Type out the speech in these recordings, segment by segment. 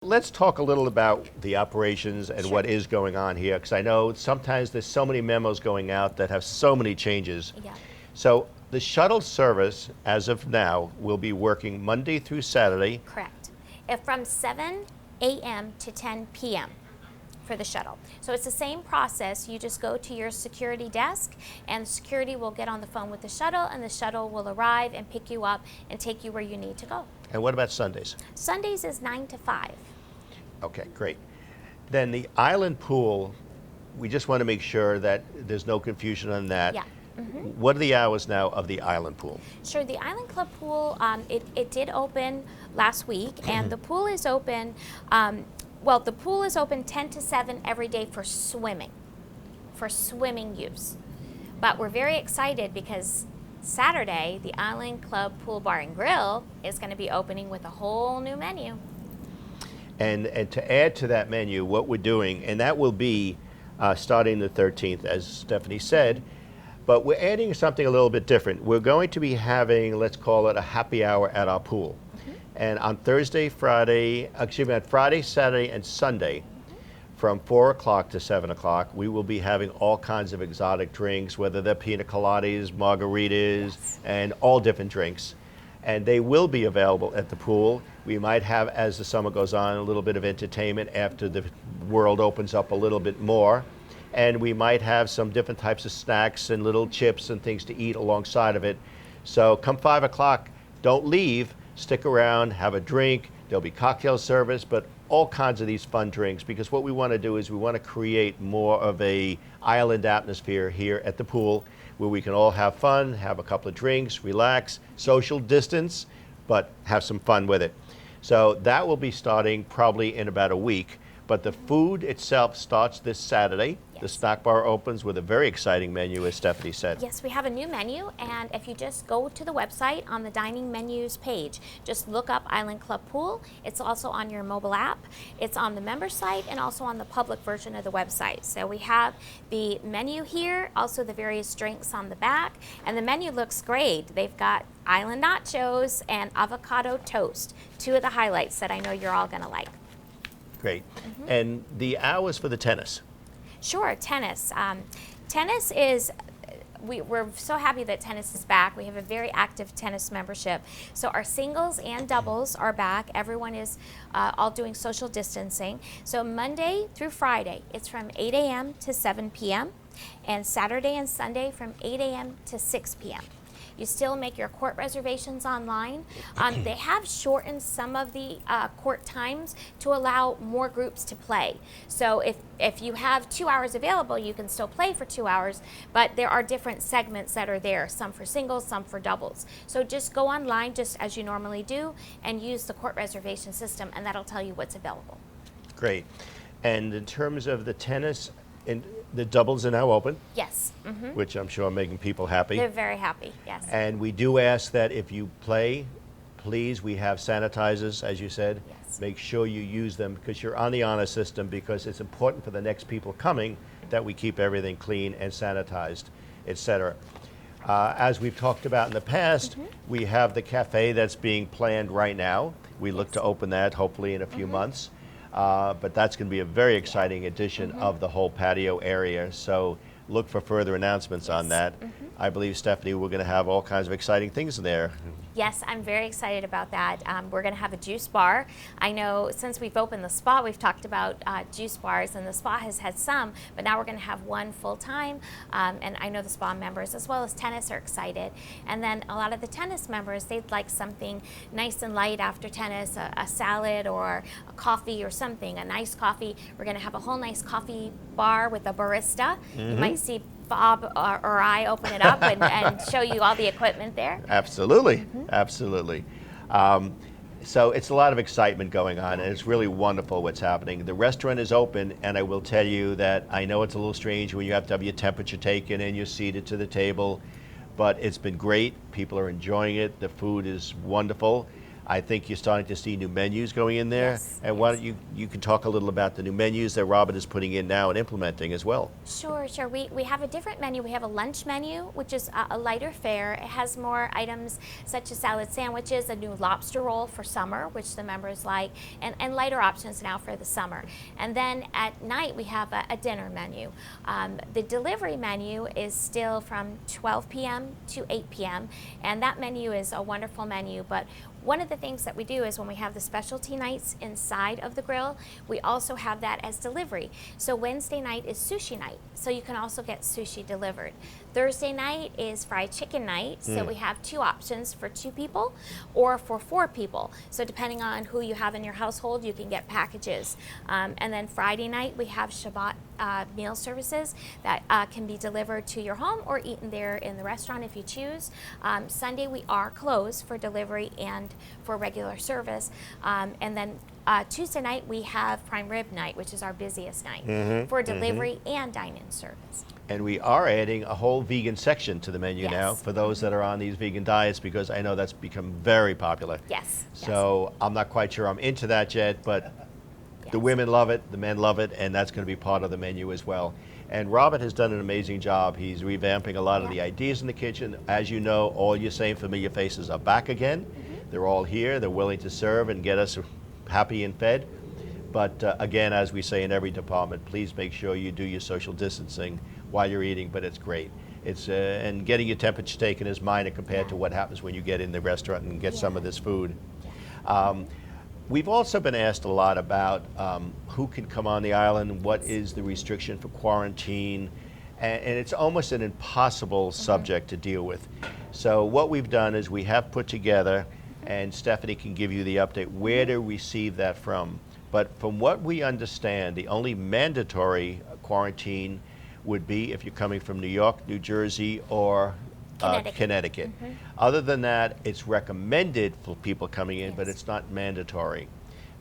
Let's talk a little about the operations and what is going on here, because I know sometimes there's so many memos going out that have so many changes. Yeah. So the shuttle service, as of now, will be working Monday through Saturday. Correct. From 7 a.m. to 10 p.m. for the shuttle. So it's the same process. You just go to your security desk and security will get on the phone with the shuttle and the shuttle will arrive and pick you up and take you where you need to go. And what about Sundays? Sundays is 9 to 5. Okay, great. Then the island pool, we just want to make sure that there's no confusion on that. Yeah. What are the hours now of the island pool? Sure, the Island Club pool, it did open last week and the pool is open, the pool is open 10 to 7 every day for swimming use. But we're very excited because Saturday, the Island Club Pool Bar and Grill is going to be opening with a whole new menu. And to add to that menu, what we're doing, and that will be starting the 13th, as Stephanie said, but we're adding something a little bit different. We're going to be having, let's call it a happy hour at our pool. And on on Friday, Saturday, and Sunday, from 4 o'clock to 7 o'clock, we will be having all kinds of exotic drinks, whether they're pina coladas, margaritas, and all different drinks. And they will be available at the pool. We might have, as the summer goes on, a little bit of entertainment after the world opens up a little bit more. And we might have some different types of snacks and little chips and things to eat alongside of it. So come 5 o'clock, don't leave, stick around, have a drink. There'll be cocktail service, but all kinds of these fun drinks, because what we want to do is we want to create more of a island atmosphere here at the pool where we can all have fun, have a couple of drinks, relax, social distance, but have some fun with it. So that will be starting probably in about a week, but the food itself starts this Saturday. The snack bar opens with a very exciting menu, as Stephanie said. Yes, we have a new menu, and if you just go to the website on the dining menus page, just look up Island Club Pool. It's also on your mobile app. It's on the member site and also on the public version of the website. So we have the menu here, also the various drinks on the back, and the menu looks great. They've got island nachos and avocado toast, two of the highlights that I know you're all going to like. Great. And the hours for the tennis? Sure, tennis. Tennis is, we're so happy that tennis is back. We have a very active tennis membership. So our singles and doubles are back. Everyone is all doing social distancing. So Monday through Friday, it's from 8 a.m. to 7 p.m. and Saturday and Sunday from 8 a.m. to 6 p.m. You still make your court reservations online. They have shortened some of the court times to allow more groups to play. So if you have 2 hours available, you can still play for 2 hours, but there are different segments that are there, some for singles, some for doubles. So just go online, just as you normally do, and use the court reservation system, and that'll tell you what's available. Great. And in terms of the tennis, the doubles are now open. Yes. Which I'm sure are making people happy. They're very happy, yes. And we do ask that if you play, please, we have sanitizers, as you said. Yes. Make sure you use them because you're on the honor system, because it's important for the next people coming that we keep everything clean and sanitized, etc. As we've talked about in the past, we have the cafe that's being planned right now. We look to open that hopefully in a few months. But that's going to be a very exciting addition of the whole patio area. So look for further announcements on that. I believe, Stephanie, we're going to have all kinds of exciting things in there. Yes, I'm very excited about that. We're going to have a juice bar. I know since we've opened the spa, we've talked about juice bars, and the spa has had some, but now we're going to have one full time. And I know the spa members, as well as tennis, are excited. And then a lot of the tennis members, they'd like something nice and light after tennis, a salad or a coffee or something, a nice coffee. We're going to have a whole nice coffee bar with a barista. You might see Bob or I open it up and show you all the equipment there. Absolutely, absolutely. So it's a lot of excitement going on, and it's really wonderful what's happening. The restaurant is open, and I will tell you that I know it's a little strange when you have to have your temperature taken and you're seated to the table, but it's been great. People are enjoying it. The food is wonderful. I think you're starting to see new menus going in there. Yes, And why yes. don't you can talk a little about the new menus that Robert is putting in now and implementing as well. Sure, sure. We have a different menu. We have a lunch menu, which is a lighter fare. It has more items such as salad sandwiches, a new lobster roll for summer, which the members like, and lighter options now for the summer. And then at night, we have a dinner menu. The delivery menu is still from 12 p.m. to 8 p.m., and that menu is a wonderful menu. But one of the things that we do is when we have the specialty nights inside of the grill, we also have that as delivery. So Wednesday night is sushi night, so you can also get sushi delivered. Thursday night is fried chicken night, so we have two options for 2 people or for 4 people. So depending on who you have in your household, you can get packages. And then Friday night, we have Shabbat meal services that can be delivered to your home or eaten there in the restaurant if you choose. Sunday, we are closed for delivery and for regular service. And then Tuesday night, we have prime rib night, which is our busiest night for delivery and dine-in service. And we are adding a whole vegan section to the menu now Yes. for those that are on these vegan diets, because I know that's become very popular. Yes. So I'm not quite sure I'm into that yet, but the Yes. women love it, the men love it, and that's going to be part of the menu as well. And Robert has done an amazing job. He's revamping a lot of the ideas in the kitchen. As you know, all your same familiar faces are back again. They're all here. They're willing to serve and get us happy and fed. But again, as we say in every department, please make sure you do your social distancing while you're eating, but it's great. It's and getting your temperature taken is minor compared to what happens when you get in the restaurant and get some of this food. We've also been asked a lot about who can come on the island, what is the restriction for quarantine, and it's almost an impossible subject to deal with. So what we've done is we have put together, and Stephanie can give you the update, where to receive that from. But from what we understand, the only mandatory quarantine would be if you're coming from New York, New Jersey, or Connecticut. Other than that, it's recommended for people coming in, but it's not mandatory.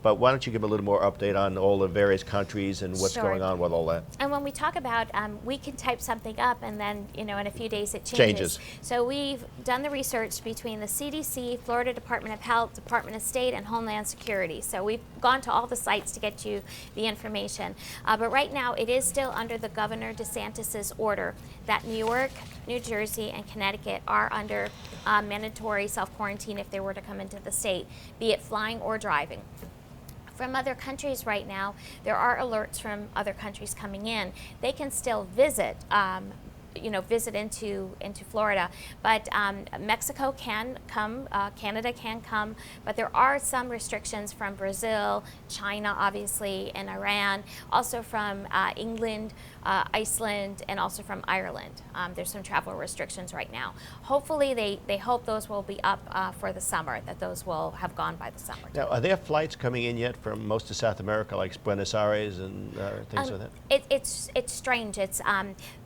But why don't you give a little more update on all the various countries and what's Sure. going on with all that? And when we talk about, we can type something up and then, in a few days it Changes. So we've done the research between the CDC, Florida Department of Health, Department of State, and Homeland Security. So we've gone to all the sites to get you the information. But right now it is still under the Governor DeSantis's order that New York, New Jersey, and Connecticut are under mandatory self-quarantine if they were to come into the state, be it flying or driving. From other countries right now, there are alerts from other countries coming in. They can still visit, visit into Florida, but Mexico can come, Canada can come, but there are some restrictions from Brazil, China, obviously, and Iran, also from England, Iceland, and also from Ireland. There's some travel restrictions right now. Hopefully, they hope those will be up for the summer, that those will have gone by the summer. Now, are there flights coming in yet from most of South America, like Buenos Aires and things like that? It's strange. It's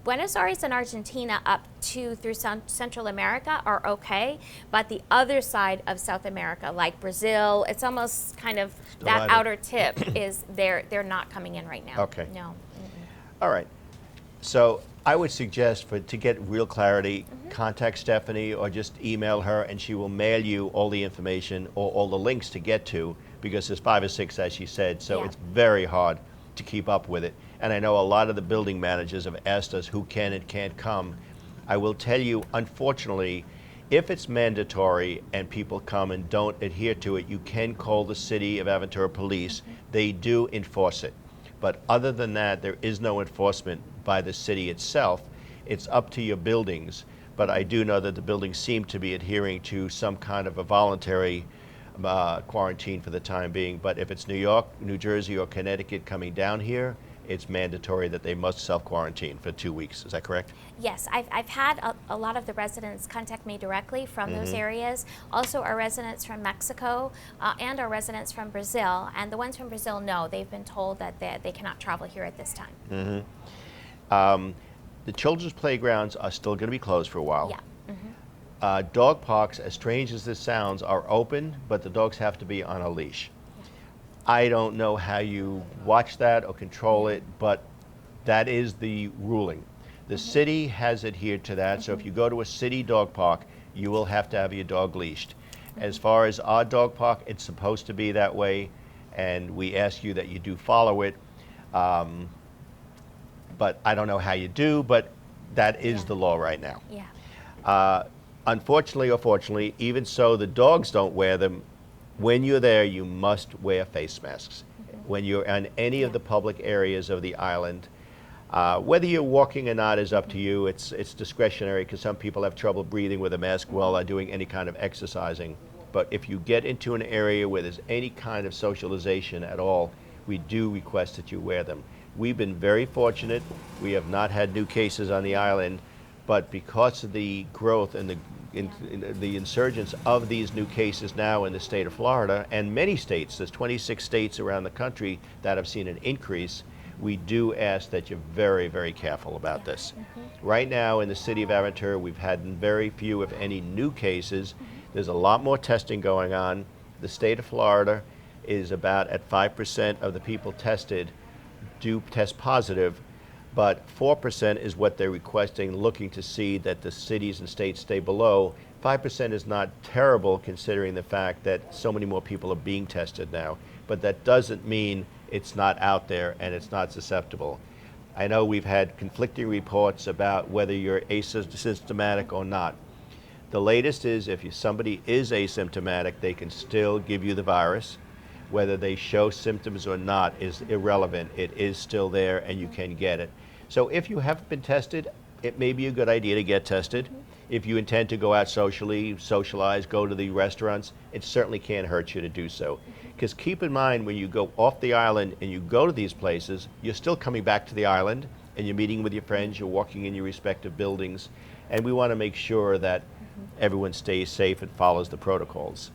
Buenos Aires and Argentina up to through Central America are okay, but the other side of South America, like Brazil, it's almost kind of that outer tip is they're not coming in right now. Okay. No. All right. So I would suggest to get real clarity, contact Stephanie or just email her and she will mail you all the information or all the links to get to, because there's 5 or 6, as she said, so it's very hard to keep up with it. And I know a lot of the building managers have asked us who can and can't come. I will tell you, unfortunately, if it's mandatory and people come and don't adhere to it, you can call the City of Aventura Police. They do enforce it. But other than that, there is no enforcement by the city itself. It's up to your buildings. But I do know that the buildings seem to be adhering to some kind of a voluntary quarantine for the time being. But if it's New York, New Jersey, or Connecticut coming down here, it's mandatory that they must self-quarantine for 2 weeks. Is that correct? Yes, I've had a lot of the residents contact me directly from those areas. Also, our residents from Mexico and our residents from Brazil. And the ones from Brazil, no, they've been told that they cannot travel here at this time. The children's playgrounds are still going to be closed for a while. Yeah. Dog parks, as strange as this sounds, are open, but the dogs have to be on a leash. I don't know how you watch that or control it, but that is the ruling. The city has adhered to that, so if you go to a city dog park, you will have to have your dog leashed. As far as our dog park, it's supposed to be that way, and we ask you that you do follow it. Um, but I don't know how you do, but that is Yeah. the law right now. Yeah. Unfortunately or fortunately, even so, the dogs don't wear them. When you're there, you must wear face masks. When you're in any of Yeah. the public areas of the island, whether you're walking or not is up to you. It's discretionary because some people have trouble breathing with a mask while doing any kind of exercising. But if you get into an area where there's any kind of socialization at all, we do request that you wear them. We've been very fortunate. We have not had new cases on the island, but because of the growth and the insurgence of these new cases now in the state of Florida and many states, there's 26 states around the country that have seen an increase, we do ask that you're very, very careful about this. Right now in the city of Aventura, we've had very few, if any, new cases. There's a lot more testing going on. The state of Florida is about at 5% of the people tested do test positive, but 4% is what they're requesting, looking to see that the cities and states stay below. 5% is not terrible considering the fact that so many more people are being tested now, but that doesn't mean it's not out there and it's not susceptible. I know we've had conflicting reports about whether you're asymptomatic or not. The latest is if somebody is asymptomatic, they can still give you the virus. Whether they show symptoms or not is irrelevant. It is still there and you can get it. So if you haven't been tested, it may be a good idea to get tested. If you intend to go out socially, socialize, go to the restaurants, it certainly can't hurt you to do so. Because keep in mind, when you go off the island and you go to these places, you're still coming back to the island and you're meeting with your friends, you're walking in your respective buildings, and we want to make sure that everyone stays safe and follows the protocols.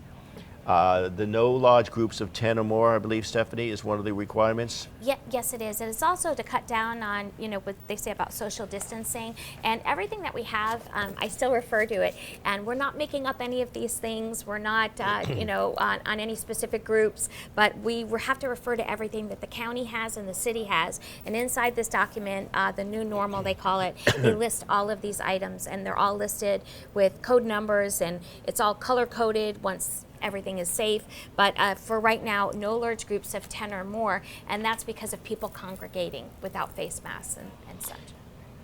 The no large groups of 10 or more, I believe, Stephanie, is one of the requirements. Yeah, yes, it is. And it's also to cut down on, what they say about social distancing and everything that we have. I still refer to it. And we're not making up any of these things. We're not, on any specific groups. But we have to refer to everything that the county has and the city has. And inside this document, the new normal, they call it, they list all of these items. And they're all listed with code numbers. And it's all color-coded once everything is safe, but for right now, no large groups of 10 or more, and that's because of people congregating without face masks and such.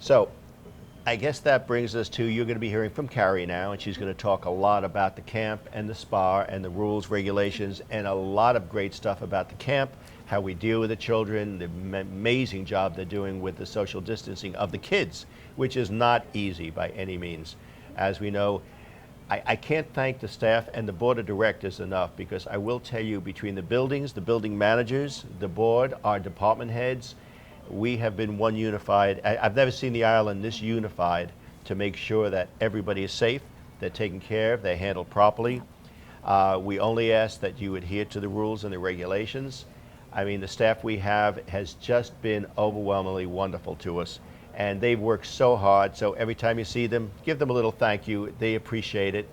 So I guess that brings us to, you're going to be hearing from Carrie now, and she's going to talk a lot about the camp and the spa and the rules, regulations, and a lot of great stuff about the camp, how we deal with the children, the amazing job they're doing with the social distancing of the kids, which is not easy by any means. As we know, I can't thank the staff and the board of directors enough, because I will tell you, between the buildings, the building managers, the board, our department heads, we have been one unified. I've never seen the island this unified to make sure that everybody is safe, they're taken care of, they're handled properly. We only ask that you adhere to the rules and the regulations. I mean, the staff we have has just been overwhelmingly wonderful to us. And they've worked so hard, so every time you see them, give them a little thank you. They appreciate it.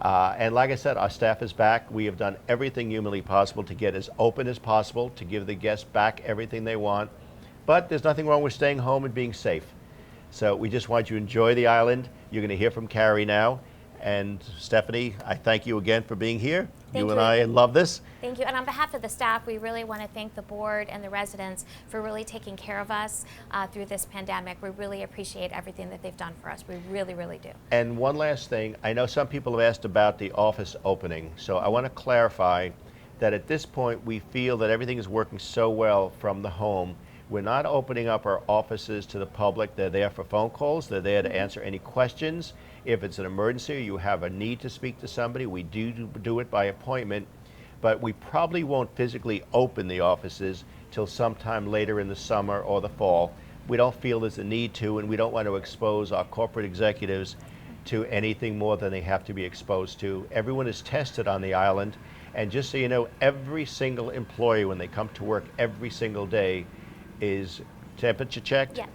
And like I said, our staff is back. We have done everything humanly possible to get as open as possible, to give the guests back everything they want. But there's nothing wrong with staying home and being safe. So we just want you to enjoy the island. You're going to hear from Carrie now. And Stephanie, I thank you again for being here. Thank You and you. I love this. Thank you. And on behalf of the staff, we really want to thank the board and the residents for really taking care of us through this pandemic. We really appreciate everything that they've done for us. We really, really do. And one last thing, I know some people have asked about the office opening, so I want to clarify that at this point we feel that everything is working so well from the home. We're not opening up our offices to the public. They're there for phone calls. They're there to answer any questions. If it's an emergency or you have a need to speak to somebody, we do it by appointment, but we probably won't physically open the offices till sometime later in the summer or the fall. We don't feel there's a need to, and we don't want to expose our corporate executives to anything more than they have to be exposed to. Everyone is tested on the island, and just so you know, every single employee, when they come to work every single day, is temperature checked. Yeah.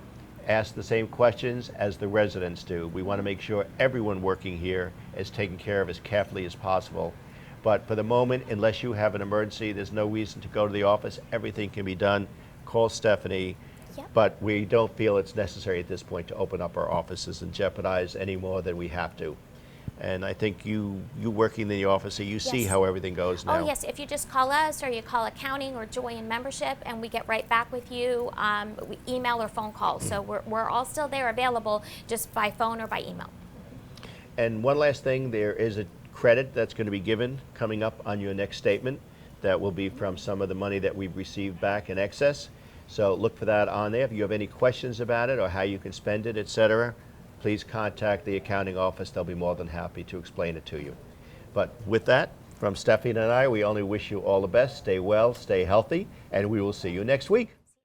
Ask the same questions as the residents do. We want to make sure everyone working here is taken care of as carefully as possible. But for the moment, unless you have an emergency, there's no reason to go to the office. Everything can be done. Call Stephanie. Yep. But we don't feel it's necessary at this point to open up our offices and jeopardize any more than we have to. And I think you working in the office, so you see Yes. how everything goes now. Oh, yes. If you just call us or you call accounting or Joy in membership, and we get right back with you, we email or phone call. So we're all still there available just by phone or by email. And one last thing, there is a credit that's going to be given coming up on your next statement that will be from some of the money that we've received back in excess. So look for that on there. If you have any questions about it or how you can spend it, etc., please contact the accounting office. They'll be more than happy to explain it to you. But with that, from Stephanie and I, we only wish you all the best. Stay well, stay healthy, and we will see you next week.